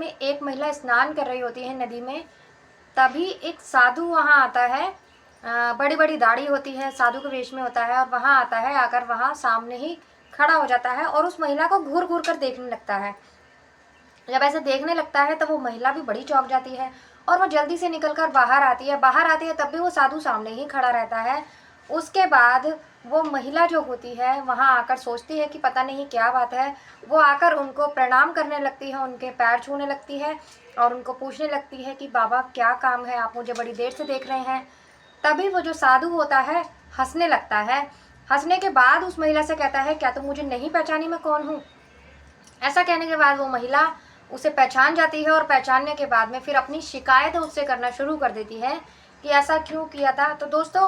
में एक महिला स्नान कर रही होती है नदी में, तभी एक साधु वहाँ आता है। बड़ी बड़ी दाढ़ी होती है, साधु के वेश में होता है और वहाँ आता है। आकर वहाँ सामने ही खड़ा हो जाता है और उस महिला को घूर घूर कर देखने लगता है। जब ऐसे देखने लगता है तो वो महिला भी बड़ी चौंक जाती है और वो जल्दी से निकलकर बाहर आती है। बाहर आती है तब भी वो साधु सामने ही खड़ा रहता है। उसके बाद वो महिला जो होती है वहाँ आकर सोचती है कि पता नहीं क्या बात है। वो आकर उनको प्रणाम करने लगती है, उनके पैर छूने लगती है और उनको पूछने लगती है कि बाबा क्या काम है, आप मुझे बड़ी देर से देख रहे हैं। तभी वो जो साधु होता है हंसने लगता है। हंसने के बाद उस महिला से कहता है, क्या तुम मुझे नहीं पहचानी मैं कौन हूँ? ऐसा कहने के बाद वो महिला उसे पहचान जाती है और पहचानने के बाद में फिर अपनी शिकायत उससे करना शुरू कर देती है कि ऐसा क्यों किया था। तो दोस्तों,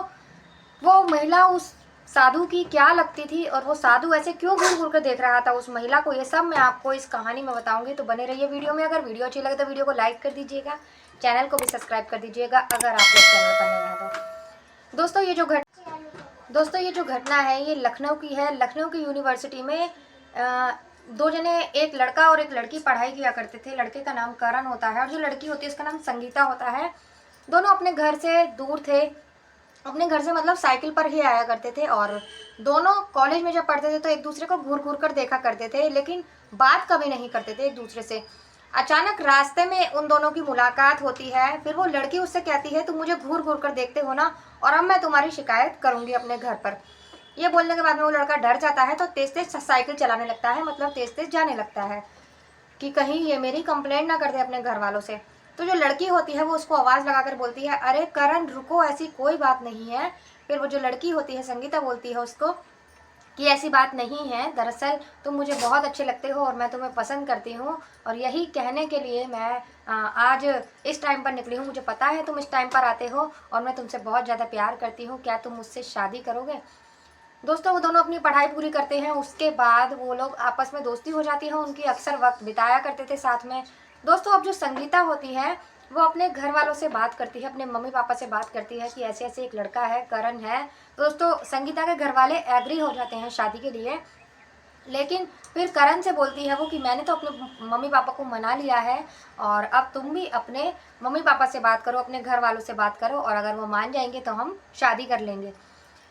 वो महिला उस साधु की क्या लगती थी और वो साधु ऐसे क्यों घूर घूर कर देख रहा था उस महिला को, ये सब मैं आपको इस कहानी में बताऊंगी। तो बने रहिए वीडियो में। अगर वीडियो अच्छी लगे तो वीडियो को लाइक कर दीजिएगा, चैनल को भी सब्सक्राइब कर दीजिएगा अगर आप लोग चैनल पर नए हैं तो। दोस्तों ये जो घटना है ये लखनऊ की है। लखनऊ की यूनिवर्सिटी में दो जने, एक लड़का और एक लड़की पढ़ाई किया करते थे। लड़के का नाम करण होता है और जो लड़की होती है उसका नाम संगीता होता है। दोनों अपने घर से दूर थे, अपने घर से मतलब साइकिल पर ही आया करते थे और दोनों कॉलेज में जब पढ़ते थे तो एक दूसरे को घूर घूर कर देखा करते थे, लेकिन बात कभी नहीं करते थे एक दूसरे से। अचानक रास्ते में उन दोनों की मुलाकात होती है। फिर वो लड़की उससे कहती है, तुम मुझे घूर घूर कर देखते हो ना, और अब मैं तुम्हारी शिकायत करूंगी अपने घर पर। ये बोलने के बाद में वो लड़का डर जाता है तो तेज तेज साइकिल चलाने लगता है, मतलब तेज तेज जाने लगता है कि कहीं ये मेरी कंप्लेंट ना कर दे अपने घर वालों से। तो जो लड़की होती है वो उसको आवाज़ लगाकर बोलती है, अरे करण रुको, ऐसी कोई बात नहीं है। फिर वो जो लड़की होती है संगीता बोलती है उसको कि ऐसी बात नहीं है, दरअसल तुम मुझे बहुत अच्छे लगते हो और मैं तुम्हें पसंद करती हूँ और यही कहने के लिए मैं आज इस टाइम पर निकली हूँ। मुझे पता है तुम इस टाइम पर आते हो और मैं तुमसे बहुत ज़्यादा प्यार करती हूँ, क्या तुम मुझसे शादी करोगे? दोस्तों, वो दोनों अपनी पढ़ाई पूरी करते हैं, उसके बाद वो लोग आपस में दोस्ती हो जाती है। उनकी अक्सर वक्त बिताया करते थे साथ में। दोस्तों, अब जो संगीता होती है वो अपने घर वालों से बात करती है, अपने मम्मी पापा से बात करती है कि ऐसे ऐसे एक लड़का है, करण है। दोस्तों, संगीता के घर वाले एग्री हो जाते हैं शादी के लिए, लेकिन फिर करण से बोलती है वो कि मैंने तो अपने मम्मी पापा को मना लिया है और अब तुम भी अपने मम्मी पापा से बात करो, अपने घर वालों से बात करो और अगर वो मान जाएंगे तो हम शादी कर लेंगे।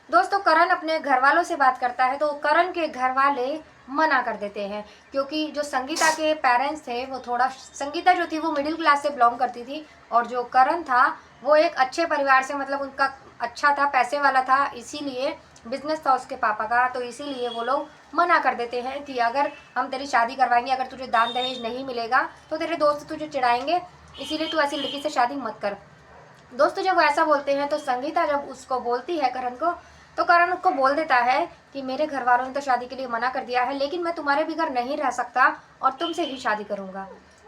दोस्तों, करण अपने घर वालों से बात करता है तो करण के घर वाले मना कर देते हैं, क्योंकि जो संगीता के पेरेंट्स थे वो थोड़ा, संगीता जो थी वो मिडिल क्लास से बिलोंग करती थी और जो करण था वो एक अच्छे परिवार से, मतलब उनका अच्छा था, पैसे वाला था, इसीलिए बिजनेस था उसके पापा का, तो इसीलिए वो लोग मना कर देते हैं कि अगर हम तेरी शादी करवाएंगे, अगर तुझे दान दहेज नहीं मिलेगा तो तेरे दोस्त तुझे चिढ़ाएंगे, इसीलिए तू ऐसी लड़की से शादी मत कर। दोस्तों, जब वो ऐसा बोलते हैं तो संगीता जब उसको बोलती है करण को, तो करण उसको बोल देता है कि मेरे घर वालों ने तो शादी के लिए मना कर दिया है, लेकिन मैं तुम्हारे बिगैर नहीं रह सकता और तुमसे ही शादी करूंगा।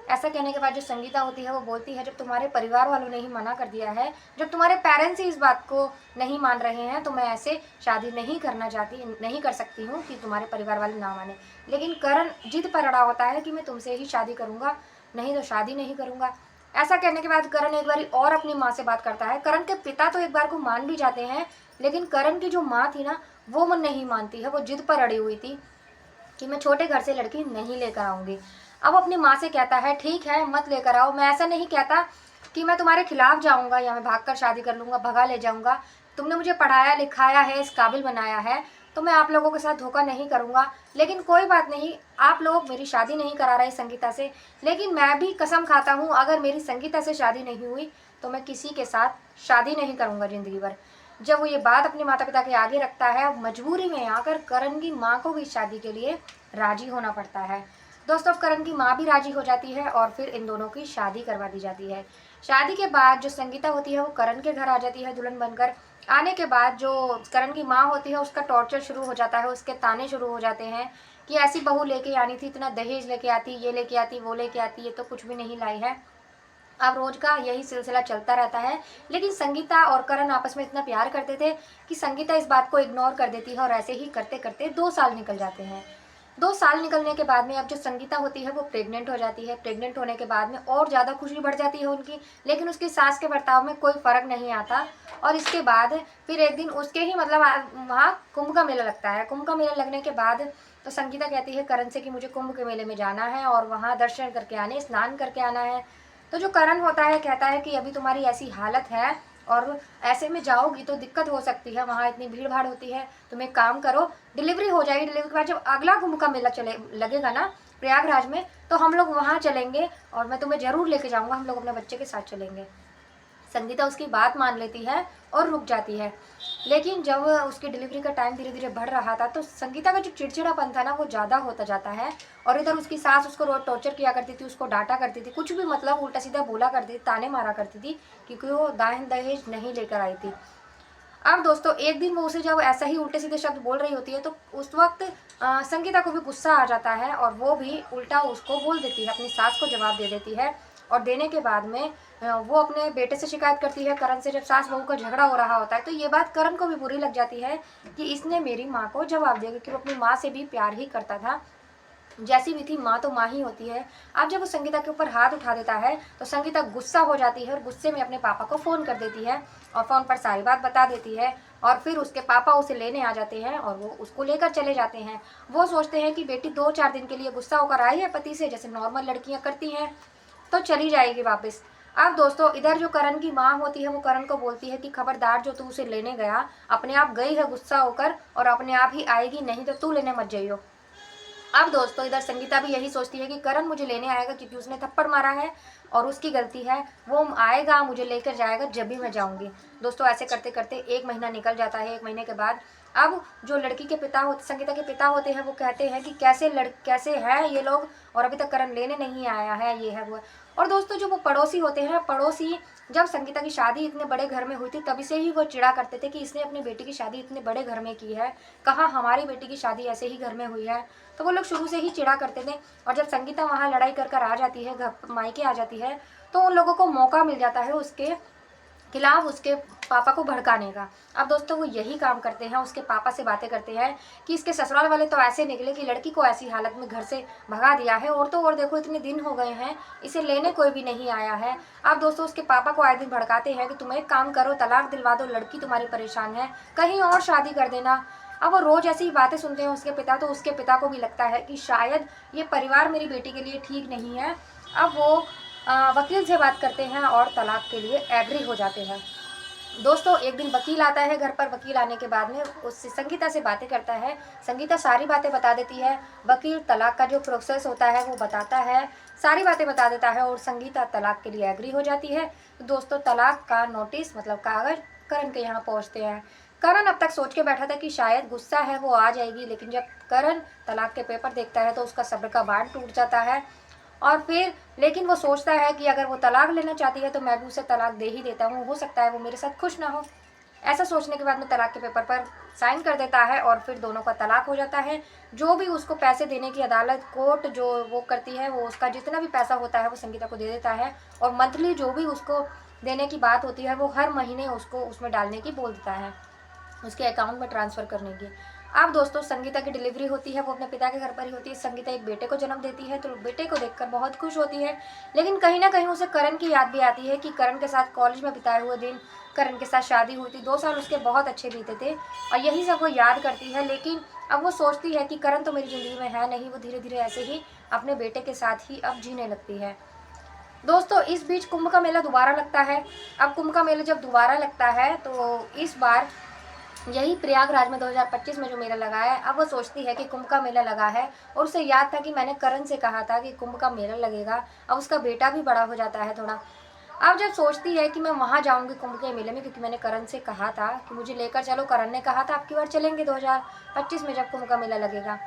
ऐसा कहने के बाद जो संगीता होती है वो बोलती है, जब तुम्हारे परिवार वालों ने ही मना कर दिया है, जब तुम्हारे पेरेंट्स ही इस बात को नहीं मान रहे हैं, तो मैं ऐसे शादी नहीं करना चाहती, नहीं कर सकती हूँ कि तुम्हारे परिवार वाले ना माने। लेकिन करण जिद पर अड़ा होता है कि मैं तुमसे ही शादी करूंगा, नहीं तो शादी नहीं करूंगा। ऐसा कहने के बाद करण एक बार और अपनी माँ से बात करता है। करण के पिता तो एक बार को मान भी जाते हैं, लेकिन करण की जो माँ थी ना वो मन नहीं मानती है, वो जिद पर अड़ी हुई थी कि मैं छोटे घर से लड़की नहीं लेकर आऊंगी। अब अपनी माँ से कहता है, ठीक है मत लेकर आओ, मैं ऐसा नहीं कहता कि मैं तुम्हारे खिलाफ जाऊंगा या मैं भागकर शादी कर लूंगा, भगा ले जाऊंगा। तुमने मुझे पढ़ाया लिखाया है, इस काबिल बनाया है, तो मैं आप लोगों के साथ धोखा नहीं करूंगा। लेकिन कोई बात नहीं, आप लोग मेरी शादी नहीं करा रहे संगीता से, लेकिन मैं भी कसम खाता हूँ अगर मेरी संगीता से शादी नहीं हुई तो मैं किसी के साथ शादी नहीं करूँगा ज़िंदगी भर। जब वो ये बात अपने माता पिता के आगे रखता है, मजबूरी में आकर करण की माँ को भी शादी के लिए राजी होना पड़ता है। दोस्तों, अब करण की माँ भी राजी हो जाती है और फिर इन दोनों की शादी करवा दी जाती है। शादी के बाद जो संगीता होती है वो करण के घर आ जाती है दुल्हन बनकर। आने के बाद जो करण की माँ होती है उसका टॉर्चर शुरू हो जाता है, उसके ताने शुरू हो जाते हैं कि ऐसी बहू लेके आनी थी, इतना दहेज लेके आती, ये लेके आती, वो लेके आती, ये तो कुछ भी नहीं लाई है। अब रोज का यही सिलसिला चलता रहता है, लेकिन संगीता और करण आपस में इतना प्यार करते थे कि संगीता इस बात को इग्नोर कर देती है और ऐसे ही करते करते 2 साल निकल जाते हैं। 2 साल निकलने के बाद में अब जो संगीता होती है वो प्रेग्नेंट हो जाती है। प्रेग्नेंट होने के बाद में और ज़्यादा खुशी बढ़ जाती है उनकी, लेकिन उसकी सास के बर्ताव में कोई फ़र्क नहीं आता। और इसके बाद फिर एक दिन उसके ही मतलब वहाँ कुंभ का मेला लगता है। कुंभ का मेला लगने के बाद तो संगीता कहती है करण से कि मुझे कुंभ के मेले में जाना है और वहाँ दर्शन करके आने, स्नान करके आना है। तो जो करण होता है कहता है कि अभी तुम्हारी ऐसी हालत है और ऐसे में जाओगी तो दिक्कत हो सकती है, वहाँ इतनी भीड़ भाड़ होती है, तुम एक काम करो, डिलीवरी हो जाएगी, डिलीवरी के बाद जब अगला कुंभ का मेला चले लगेगा ना प्रयागराज में, तो हम लोग वहाँ चलेंगे और मैं तुम्हें ज़रूर लेके जाऊँगा, हम लोग अपने बच्चे के साथ चलेंगे। संगीता उसकी बात मान लेती है और रुक जाती है। लेकिन जब उसकी डिलीवरी का टाइम धीरे धीरे बढ़ रहा था तो संगीता का जो चिड़चिड़ापन था ना वो ज़्यादा होता जाता है। और इधर उसकी सास उसको रोज टॉर्चर किया करती थी, उसको डांटा करती थी, कुछ भी मतलब उल्टा सीधा बोला करती थी, ताने मारा करती थी, क्योंकि वो दान दहेज नहीं लेकर आई थी। अब दोस्तों एक दिन वो उसे जब ऐसा ही उल्टे सीधे शब्द बोल रही होती है तो उस वक्त संगीता को भी गुस्सा आ जाता है और वो भी उल्टा उसको बोल देती है, अपनी सास को जवाब दे देती है। और देने के बाद में वो अपने बेटे से शिकायत करती है करण से। जब सास बहू का झगड़ा हो रहा होता है तो ये बात करण को भी बुरी लग जाती है कि इसने मेरी माँ को जवाब दिया, क्योंकि वो अपनी माँ से भी प्यार ही करता था, जैसी भी थी माँ तो माँ ही होती है। अब जब वो संगीता के ऊपर हाथ उठा देता है तो संगीता गुस्सा हो जाती है और गुस्से में अपने पापा को फ़ोन कर देती है और फ़ोन पर सारी बात बता देती है। और फिर उसके पापा उसे लेने आ जाते हैं और वो उसको लेकर चले जाते हैं। वो सोचते हैं कि बेटी 2-4 दिन के लिए गुस्सा होकर आई है पति से, जैसे नॉर्मल लड़कियां करती हैं, तो चली जाएगी वापस। अब दोस्तों इधर जो करण की माँ होती है वो करण को बोलती है कि खबरदार, जो तू उसे लेने गया अपने आप गई है गुस्सा होकर और अपने आप ही आएगी, नहीं तो तू लेने मत जाइयो। अब दोस्तों इधर संगीता भी यही सोचती है कि करण मुझे लेने आएगा क्योंकि उसने थप्पड़ मारा है और उसकी गलती है, वो आएगा मुझे लेकर जाएगा जब भी मैं जाऊंगी। दोस्तों ऐसे करते करते 1 महीना निकल जाता है। 1 महीने के बाद अब जो लड़की के पिता होते, संगीता के पिता होते हैं, वो कहते हैं कि कैसे हैं ये लोग और अभी तक करण लेने नहीं आया है, ये है वो है। और दोस्तों जो वो पड़ोसी होते हैं, पड़ोसी जब संगीता की शादी इतने बड़े घर में हुई थी तभी से ही वो चिढ़ा करते थे कि इसने अपनी बेटी की शादी इतने बड़े घर में की है, कहाँ हमारी बेटी की शादी ऐसे ही घर में हुई है। तो वो लोग शुरू से ही चिढ़ा करते थे। और जब संगीता वहाँ लड़ाई कर कर आ जाती है, घर मायके आ जाती है, तो उन लोगों को मौका मिल जाता है उसके खिलाफ उसके पापा को भड़काने का। अब दोस्तों वो यही काम करते हैं, उसके पापा से बातें करते हैं कि इसके ससुराल वाले तो ऐसे निकले कि लड़की को ऐसी हालत में घर से भगा दिया है, और तो और देखो इतने दिन हो गए हैं इसे लेने कोई भी नहीं आया है। अब दोस्तों उसके पापा को आए दिन भड़काते हैं कि तुम एक काम करो, तलाक दिलवा दो, लड़की तुम्हारी परेशान है, कहीं और शादी कर देना। अब वो रोज ऐसी ही बातें सुनते हैं उसके पिता, तो उसके पिता को भी लगता है कि शायद ये परिवार मेरी बेटी के लिए ठीक नहीं है। अब वो वकील से बात करते हैं और तलाक के लिए एग्री हो जाते हैं। दोस्तों एक दिन वकील आता है घर पर। वकील आने के बाद में उससे संगीता से बातें करता है। संगीता सारी बातें बता देती है। वकील तलाक का जो प्रोसेस होता है वो बताता है, सारी बातें बता देता है और संगीता तलाक के लिए एग्री हो जाती है। तो दोस्तों तलाक का नोटिस मतलब कागज करण के यहाँ पहुँचते हैं। करण अब तक सोच के बैठा था कि शायद गुस्सा है वो आ जाएगी, लेकिन जब करण तलाक के पेपर देखता है तो उसका सब्र का बांध टूट जाता है। और फिर लेकिन वो सोचता है कि अगर वो तलाक लेना चाहती है तो मैं भी उसे तलाक दे ही देता हूँ, हो सकता है वो मेरे साथ खुश ना हो। ऐसा सोचने के बाद में तलाक के पेपर पर साइन कर देता है और फिर दोनों का तलाक हो जाता है। जो भी उसको पैसे देने की अदालत कोर्ट जो वो करती है, वो उसका जितना भी पैसा होता है वो संगीता को दे देता है और मंथली जो भी उसको देने की बात होती है वो हर महीने उसको उसमें डालने की बोल देता है, उसके अकाउंट में ट्रांसफ़र करने की। अब दोस्तों संगीता की डिलीवरी होती है, वो अपने पिता के घर पर ही होती है। संगीता एक बेटे को जन्म देती है तो बेटे को देखकर बहुत खुश होती है, लेकिन कहीं ना कहीं उसे करण की याद भी आती है कि करण के साथ कॉलेज में बिताए हुए दिन, करण के साथ शादी हुई थी, 2 साल उसके बहुत अच्छे बीते थे और यही सब वो याद करती है। लेकिन अब वो सोचती है कि करण तो मेरी ज़िंदगी में है नहीं। वो धीरे धीरे ऐसे ही अपने बेटे के साथ ही अब जीने लगती है। दोस्तों इस बीच कुंभ का मेला दोबारा लगता है। अब कुंभ का मेला जब दोबारा लगता है तो इस बार यही प्रयागराज में 2025 में जो मेला लगा है, अब वो सोचती है कि कुंभ का मेला लगा है और उसे याद था कि मैंने करण से कहा था कि कुंभ का मेला लगेगा। अब उसका बेटा भी बड़ा हो जाता है थोड़ा। अब जब सोचती है कि मैं वहाँ जाऊँगी कुंभ के मेले में, क्योंकि मैंने करण से कहा था कि मुझे लेकर चलो, करण ने कहा था अब की बार चलेंगे 2025 में जब कुंभ का मेला लगेगा।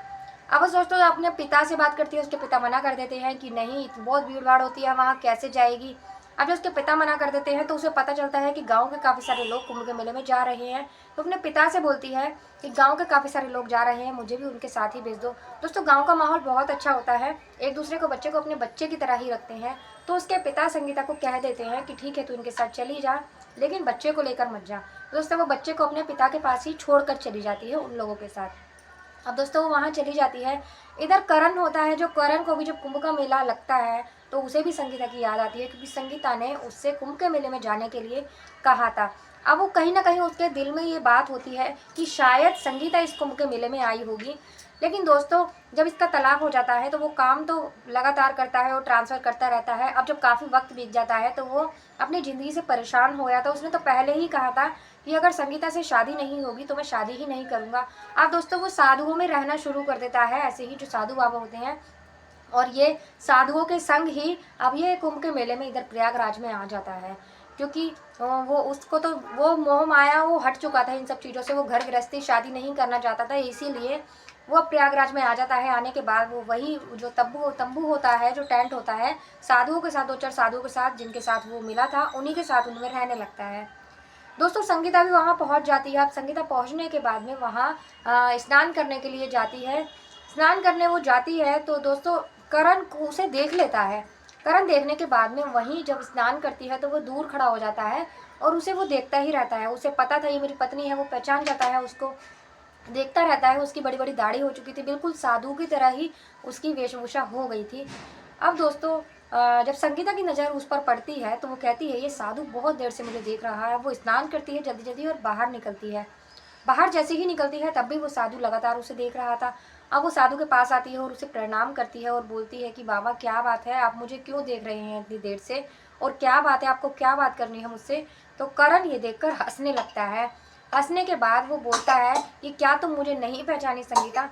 अब वो सोचते हो अपने पिता से बात करती है, उसके पिता मना कर देते हैं कि नहीं बहुत भीड़ भाड़ होती है वहाँ, कैसे जाएगी। अब जब उसके पिता मना कर देते हैं तो उसे पता चलता है कि गांव के काफ़ी सारे लोग कुंभ के मेले में जा रहे हैं। तो अपने पिता से बोलती है कि गांव के काफ़ी सारे लोग जा रहे हैं, मुझे भी उनके साथ ही भेज दो। दोस्तों गांव का माहौल बहुत अच्छा होता है, एक दूसरे को बच्चे को अपने बच्चे की तरह ही रखते हैं। तो उसके पिता संगीता को कह देते हैं कि ठीक है तू इनके साथ चली जा, लेकिन बच्चे को लेकर मत जा। दोस्तों वो बच्चे को अपने पिता के पास ही छोड़ कर चली जाती है उन लोगों के साथ। अब दोस्तों वो वहाँ चली जाती है। इधर करण होता है, जो करण को भी जब कुंभ का मेला लगता है तो उसे भी संगीता की याद आती है, क्योंकि संगीता ने उससे कुंभ के मेले में जाने के लिए कहा था। अब वो कहीं ना कहीं उसके दिल में ये बात होती है कि शायद संगीता इस कुंभ के मेले में आई होगी। लेकिन दोस्तों जब इसका तलाक हो जाता है तो वो काम तो लगातार करता है और ट्रांसफ़र करता रहता है। अब जब काफ़ी वक्त बीत जाता है तो वो अपनी ज़िंदगी से परेशान हो गया था। उसने तो पहले ही कहा था कि अगर संगीता से शादी नहीं होगी तो मैं शादी ही नहीं करूँगा। अब दोस्तों वो साधुओं में रहना शुरू कर देता है, ऐसे ही जो साधु बाबा होते हैं, और ये साधुओं के संग ही अब ये कुंभ के मेले में इधर प्रयागराज में आ जाता है। क्योंकि वो उसको तो वो मोह माया वो हट चुका था इन सब चीज़ों से। वो घर गृहस्थी शादी नहीं करना चाहता था, इसीलिए वो प्रयागराज में आ जाता है। आने के बाद वो वही जो तंबू तंबू होता है, जो टेंट होता है, साधुओं के साथ, 2-4 साधुओं के साथ जिनके साथ वो मिला था, उन्हीं के साथ उनमें रहने लगता है। दोस्तों संगीता भी वहाँ पहुँच जाती है। अब संगीता पहुँचने के बाद में वहाँ स्नान करने के लिए जाती है। स्नान करने वो जाती है तो दोस्तों करण उसे देख लेता है। करण देखने के बाद में वहीं जब स्नान करती है तो वो दूर खड़ा हो जाता है और उसे वो देखता ही रहता है। उसे पता था ये मेरी पत्नी है, वो पहचान जाता है उसको, देखता रहता है। उसकी बड़ी बड़ी दाढ़ी हो चुकी थी, बिल्कुल साधु की तरह ही उसकी वेशभूषा हो गई थी। अब दोस्तों जब संगीता की नज़र उस पर पड़ती है तो वो कहती है ये साधु बहुत देर से मुझे देख रहा है। वो स्नान करती है जल्दी जल्दी और बाहर निकलती है। बाहर जैसे ही निकलती है तब भी वो साधु लगातार उसे देख रहा था। अब वो साधु के पास आती है और उसे प्रणाम करती है और बोलती है कि बाबा क्या बात है, आप मुझे क्यों देख रहे हैं इतनी देर से, और क्या बात है, आपको क्या बात करनी है मुझसे। तो करण ये देखकर हंसने लगता है। हंसने के बाद वो बोलता है कि क्या तुम मुझे नहीं पहचानी संगीता।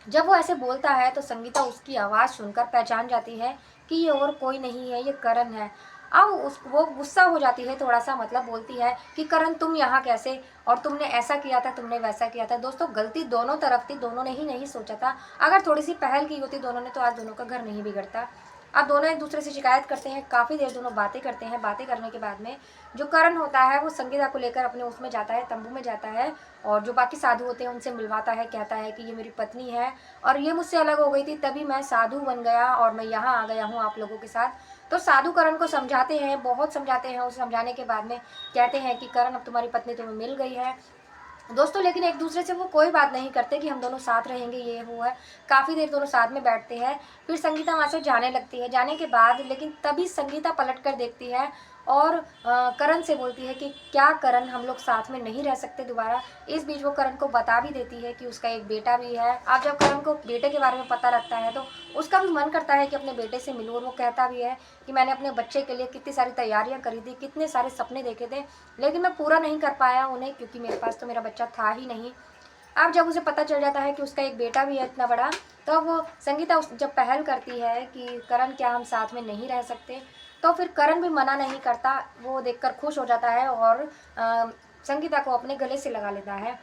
जब वो ऐसे बोलता है तो संगीता उसकी आवाज़ सुनकर पहचान जाती है कि ये और कोई नहीं है, ये करण है। अब उस वो गुस्सा हो जाती है थोड़ा सा, मतलब बोलती है कि करण तुम यहाँ कैसे, और तुमने ऐसा किया था, तुमने वैसा किया था। दोस्तों गलती दोनों तरफ थी, दोनों ने ही नहीं सोचा था। अगर थोड़ी सी पहल की होती दोनों ने तो आज दोनों का घर नहीं बिगड़ता। अब दोनों एक दूसरे से शिकायत करते हैं, काफ़ी देर दोनों बातें करते हैं। बातें करने के बाद में जो करण होता है वो संगीता को लेकर अपने उसमें जाता है, तंबू में जाता है, और जो बाकी साधु होते हैं उनसे मिलवाता है। कहता है कि ये मेरी पत्नी है और ये मुझसे अलग हो गई थी, तभी मैं साधु बन गया और मैं यहाँ आ गया हूँ आप लोगों के साथ। तो साधु करण को समझाते हैं, बहुत समझाते हैं। उसे समझाने के बाद में कहते हैं कि करण अब तुम्हारी पत्नी तुम्हें मिल गई है। दोस्तों लेकिन एक दूसरे से वो कोई बात नहीं करते कि हम दोनों साथ रहेंगे, ये वो है। काफ़ी देर दोनों साथ में बैठते हैं। फिर संगीता वहाँ से जाने लगती है। जाने के बाद लेकिन तभी संगीता पलट कर देखती है और करण से बोलती है कि क्या करण हम लोग साथ में नहीं रह सकते दोबारा। इस बीच वो करण को बता भी देती है कि उसका एक बेटा भी है। अब जब करण को बेटे के बारे में पता लगता है तो उसका भी मन करता है कि अपने बेटे से मिलूँ, और वो कहता भी है कि मैंने अपने बच्चे के लिए कितनी सारी तैयारियां करी थी, कितने सारे सपने देखे थे, लेकिन मैं पूरा नहीं कर पाया उन्हें, क्योंकि मेरे पास तो मेरा बच्चा था ही नहीं। अब जब उसे पता चल जाता है कि उसका एक बेटा भी है इतना बड़ा, तो वो संगीता जब पहल करती है कि करण क्या हम साथ में नहीं रह सकते, तो फिर करण भी मना नहीं करता। वो देखकर खुश हो जाता है और संगीता को अपने गले से लगा लेता है।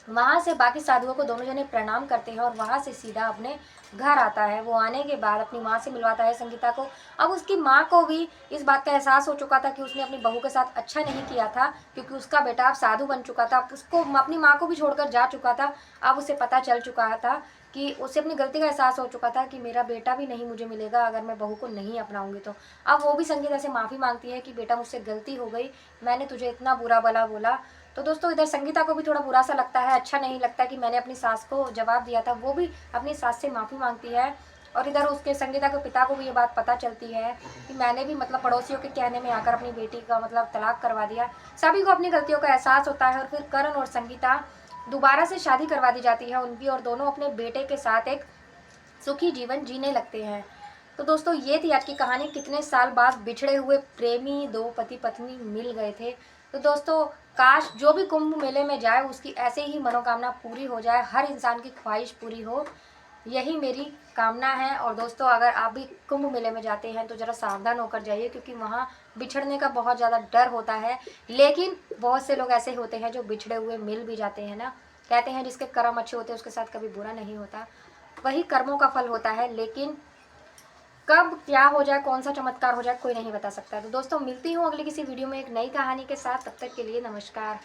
वहाँ से बाकी साधुओं को दोनों जने प्रणाम करते हैं और वहाँ से सीधा अपने घर आता है। वो आने के बाद अपनी माँ से मिलवाता है संगीता को। अब उसकी माँ को भी इस बात का एहसास हो चुका था कि उसने अपनी बहू के साथ अच्छा नहीं किया था, क्योंकि उसका बेटा अब साधु बन चुका था। उसको अपनी माँ को भी छोड़कर जा चुका था। अब उसे पता चल चुका था कि उसे अपनी गलती का एहसास हो चुका था कि मेरा बेटा भी नहीं मुझे मिलेगा अगर मैं बहू को नहीं अपनाऊंगी तो। अब वो भी संगीता से माफ़ी मांगती है कि बेटा मुझसे गलती हो गई, मैंने तुझे इतना बुरा भला बोला। तो दोस्तों इधर संगीता को भी थोड़ा बुरा सा लगता है, अच्छा नहीं लगता कि मैंने अपनी सास को जवाब दिया था। वो भी अपनी सास से माफ़ी मांगती है। और इधर उसके संगीता के पिता को भी ये बात पता चलती है कि मैंने भी मतलब पड़ोसियों के कहने में आकर अपनी बेटी का मतलब तलाक करवा दिया। सभी को अपनी गलतियों का एहसास होता है और फिर करण और संगीता दोबारा से शादी करवा दी जाती है उनकी, और दोनों अपने बेटे के साथ एक सुखी जीवन जीने लगते हैं। तो दोस्तों ये थी आज की कहानी। कितने साल बाद बिछड़े हुए प्रेमी दो पति पत्नी मिल गए थे। तो दोस्तों काश जो भी कुंभ मेले में जाए उसकी ऐसे ही मनोकामना पूरी हो जाए, हर इंसान की ख्वाहिश पूरी हो, यही मेरी कामना है। और दोस्तों अगर आप भी कुंभ मेले में जाते हैं तो ज़रा सावधान होकर जाइए, क्योंकि वहाँ बिछड़ने का बहुत ज़्यादा डर होता है। लेकिन बहुत से लोग ऐसे होते हैं जो बिछड़े हुए मिल भी जाते हैं ना। कहते हैं जिसके कर्म अच्छे होते हैं उसके साथ कभी बुरा नहीं होता, वही कर्मों का फल होता है। लेकिन कब क्या हो जाए, कौन सा चमत्कार हो जाए, कोई नहीं बता सकता। तो दोस्तों मिलती हूँ अगली किसी वीडियो में एक नई कहानी के साथ। तब तक के लिए नमस्कार।